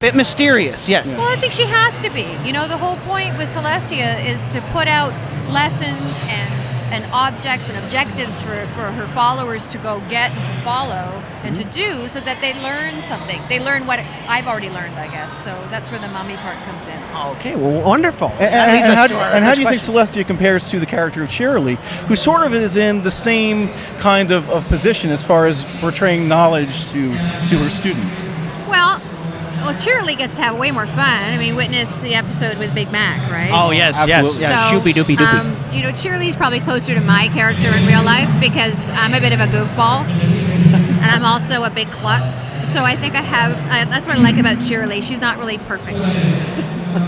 Bit mysterious, yes. Well, I think she has to be. You know, the whole point with Celestia is to put out lessons and objects and objectives for her followers to go get and to follow and to do, so that they learn something. They learn what I've already learned, I guess. So that's where the mummy part comes in. Okay, well, wonderful. And how do you think Celestia compares to the character of Cheerilee, who sort of is in the same kind of position as far as portraying knowledge to her students? Well, Cheerilee gets to have way more fun. I mean, witness the episode with Big Mac, right? Oh, yes, Absolutely. yes. So, Shoopy doopy doopy. You know, Cheerilee's probably closer to my character in real life because I'm a bit of a goofball. And I'm also a big klutz. So I think that's what I like about Cheerilee. She's not really perfect.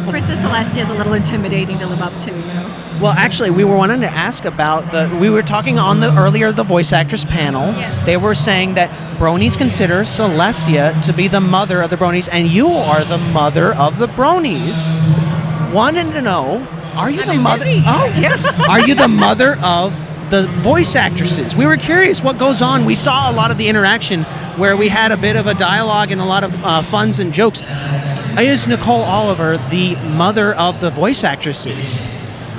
Princess Celestia is a little intimidating to live up to, you know? Well, actually, we were wanting to ask about we were talking on the voice actress panel. Yeah. They were saying that Bronies consider Celestia to be the mother of the Bronies, and you are the mother of the Bronies. Wanted to know, are you the mother? Busy. Oh, yes. Are you the mother of the voice actresses? We were curious what goes on. We saw a lot of the interaction where we had a bit of a dialogue and a lot of funs and jokes. Is Nicole Oliver the mother of the voice actresses?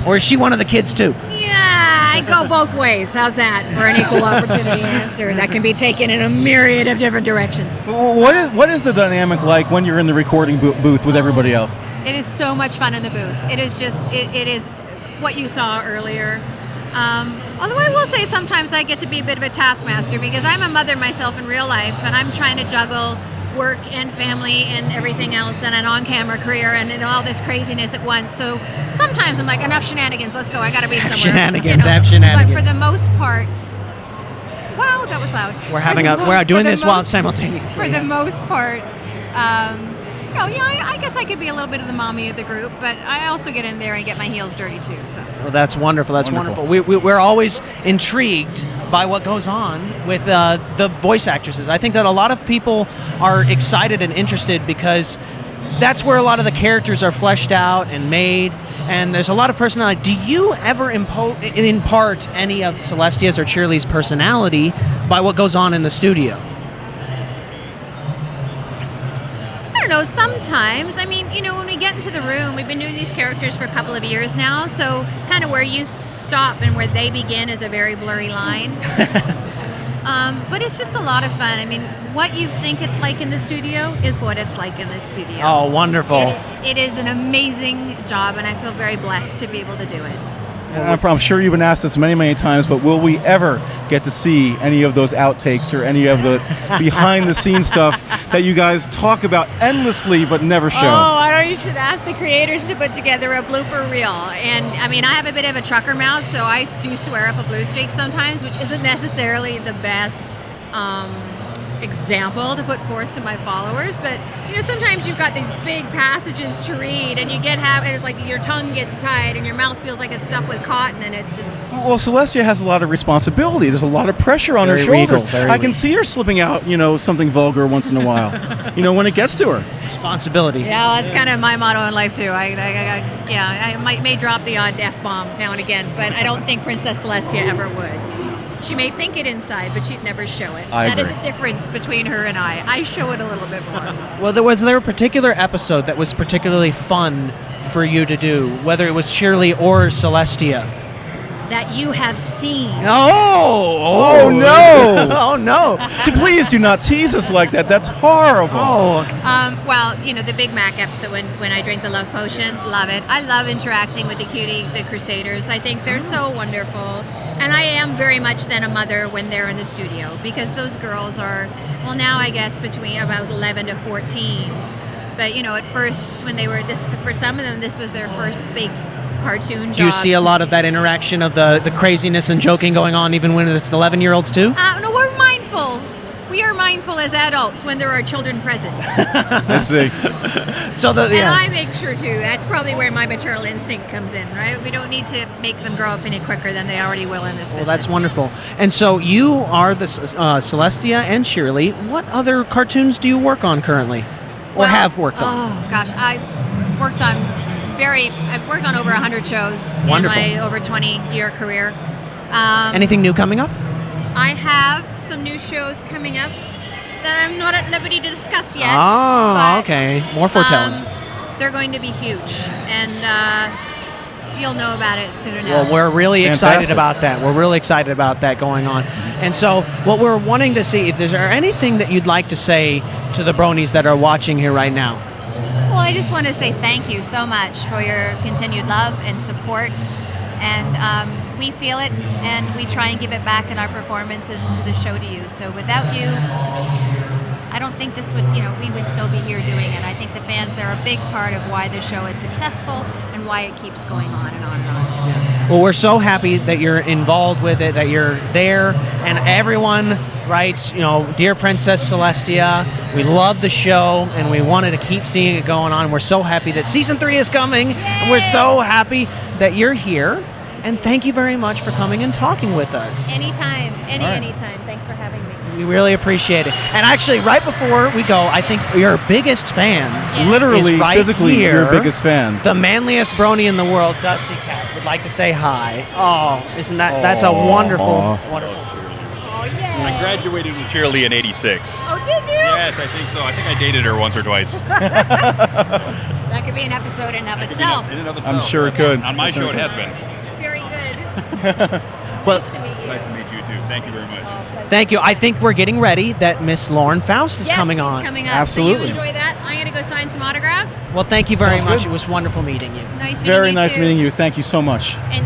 Or is she one of the kids too? Yeah, I go both ways. How's that for an equal opportunity answer that can be taken in a myriad of different directions? What is the dynamic like when you're in the recording booth with everybody else? It is so much fun in the booth. It is just, it is what you saw earlier. Although I will say sometimes I get to be a bit of a taskmaster because I'm a mother myself in real life, and I'm trying to juggle work and family and everything else and an on-camera career and all this craziness at once. So sometimes I'm like, enough shenanigans, let's go, I gotta be somewhere. Shenanigans, have shenanigans. But for the most part, wow, that was loud. We're doing this while simultaneously. For the most part, I guess I could be a little bit of the mommy of the group, but I also get in there and get my heels dirty too. So. Well, that's wonderful. That's wonderful. We're always intrigued by what goes on with the voice actresses. I think that a lot of people are excited and interested because that's where a lot of the characters are fleshed out and made, and there's a lot of personality. Do you ever impart any of Celestia's or Cheerilee's personality by what goes on in the studio? I don't know, sometimes. I mean, when we get into the room, we've been doing these characters for a couple of years now, so kind of where you stop and where they begin is a very blurry line. But it's just a lot of fun. I mean, what you think it's like in the studio is what it's like in the studio. Oh, wonderful. It is an amazing job, and I feel very blessed to be able to do it. I'm sure you've been asked this many, many times, but will we ever get to see any of those outtakes or any of the behind-the-scenes stuff that you guys talk about endlessly but never show? Oh, I know you should ask the creators to put together a blooper reel. And, I mean, I have a bit of a trucker mouth, so I do swear up a blue streak sometimes, which isn't necessarily the best example to put forth to my followers, but sometimes you've got these big passages to read and it's like your tongue gets tied and your mouth feels like it's stuffed with cotton, and it's just... Well, Celestia has a lot of responsibility. There's a lot of pressure on her shoulders. I can see her slipping out, something vulgar once in a while, when it gets to her. Responsibility. Yeah, well, that's kind of my motto in life too. I may drop the odd F-bomb now and again, but I don't think Princess Celestia ever would. She may think it inside, but she'd never show it. That is the difference between her and I. I show it a little bit more. Well, was there a particular episode that was particularly fun for you to do, whether it was Cheerilee or Celestia? That you have seen. Oh no! Oh no! Please do not tease us like that. That's horrible. Oh. Well, the Big Mac episode when I drink the love potion, love it. I love interacting with the Crusaders. I think they're so wonderful. And I am very much then a mother when they're in the studio, because those girls are, well, now I guess between about 11 to 14. But, at first when they were for some of them, this was their first big cartoon jobs. Do you see a lot of that interaction of the craziness and joking going on even when it's 11-year-olds too? No, we're mindful. We are mindful as adults when there are children present. I see. And I make sure too. That's probably where my maternal instinct comes in, right? We don't need to make them grow up any quicker than they already will in this business. Well, that's wonderful. And so you are the Celestia and Cheerilee. What other cartoons do you work on currently, or have worked on? Oh gosh, I've worked on over 100 shows Wonderful. in my over 20-year career. Anything new coming up? I have some new shows coming up that I'm not at liberty to discuss yet. Oh, but, okay. More foretelling. They're going to be huge, and you'll know about it soon enough. Well, we're really excited Fantastic. about that. We're really excited about that going on. And so what we're wanting to see, if there's anything that you'd like to say to the bronies that are watching here right now. Well, I just want to say thank you so much for your continued love and support. And we feel it, and we try and give it back in our performances and to the show to you. So without you, I don't think this would, we would still be here doing it. I think the fans are a big part of why the show is successful and why it keeps going on and on and on. Well, we're so happy that you're involved with it, that you're there, and everyone writes, Dear Princess Celestia, we love the show, and we wanted to keep seeing it going on. We're so happy that season 3 is coming, and we're so happy that you're here. And thank you very much for coming and talking with us. Anytime, anytime. Thanks for having me. We really appreciate it. And actually, right before we go, I think your biggest fan, Literally, is right physically, here, your biggest fan. the manliest brony in the world, Dusty Cat, would like to say hi. Oh, isn't that's a wonderful, wonderful. Oh, yeah. I graduated with Cheerilee in '86. Oh, did you? Yes, I think so. I think I dated her once or twice. That could be an episode in and of itself. In and of I'm itself. sure it could. On my show, it has been. Very good. Well, Nice to meet you too. Thank you very much. thank you. I think we're getting ready that Miss Lauren Faust is coming on. Coming up. Absolutely. So you enjoy that. I'm going to go sign some autographs. Well, thank you very Sounds much. good. It was wonderful meeting you. Nice meeting Very you nice too. meeting you. Thank you so much. And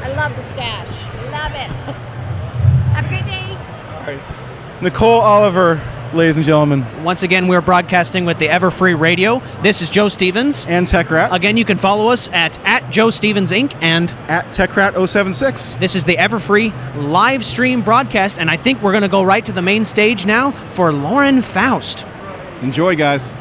I love the stash. Love it. Have a great day. Nicole Oliver, ladies and gentlemen, Once again, we're broadcasting with the Everfree Radio. This is Joe Stevens. and TechRat Again, you can follow us at Joe Stevens Inc. and at TechRat076. this is the Everfree live stream broadcast, and I think we're going to go right to the main stage now for Lauren Faust. Enjoy, guys.